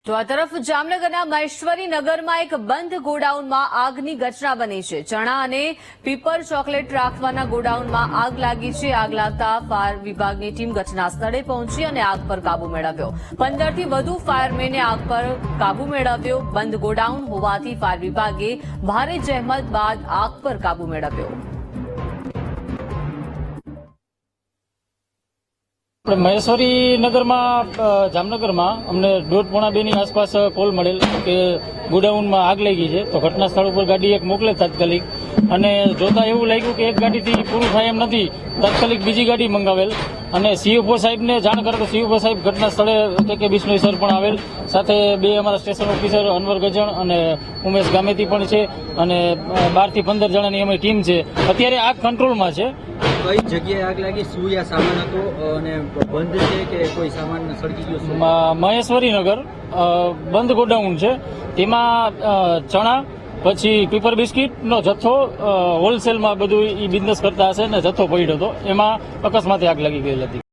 તો આ તરફ જામનગરના મહેશ્વરી નગરમાં એક બંધ ગોડાઉનમાં આગની ઘટના બની છે। ચણા અને પીપર ચોકલેટ રાખવાના ગોડાઉનમાં આગ લાગી છે। આગ લાગતા ફાયર વિભાગની ટીમ ઘટના સ્થળે પહોંચી અને આગ પર કાબુ મેળવ્યો। 15 થી વધુ ફાયરમેને આગ પર કાબુ મેળવ્યો। બંધ ગોડાઉન હોવાથી ફાયર વિભાગે ભારે જહેમત બાદ આગ પર કાબુ મેળવ્યો। મહેશ્વરી નગરમાં જામનગરમાં અમને 1:30-2 ની આસપાસ કોલ મળેલ કે ગોડાઉનમાં આગ લાગી છે। તો ઘટના સ્થળ ઉપર ગાડી એક મોકલે તાત્કાલિક, અને જોતા એવું લાગ્યું કે એક ગાડીથી પૂરું થાય એમ નથી, તાત્કાલિક બીજી ગાડી મંગાવેલ અને સીએફઓ સાહેબને જાણ કરતો સીએફઓ સાહેબ ઘટના સ્થળે કે બિશ્નોઈ સર પણ આવેલ, સાથે 2 અમારા સ્ટેશન ઓફિસર અનવર ગજણ અને ઉમેશ ગામેતી પણ છે, અને 12 થી 15 જણાની અમારી ટીમ છે। અત્યારે આગ કંટ્રોલમાં છે। કઈ જગ્યાએ આગ લાગી, શું યા સામાન હતો અને બંધ છે કે કોઈ સામાન સળગી ગયો? મહેશ્વરી નગર બંધ ગોડાઉન છે, તેમાં ચણા પછી પીપર બિસ્કીટનો જથ્થો હોલસેલમાં બધું બિઝનેસ કરતા હશે ને જથ્થો પડ્યો હતો, એમાં અકસ્માતે આગ લાગી ગયેલ હતી।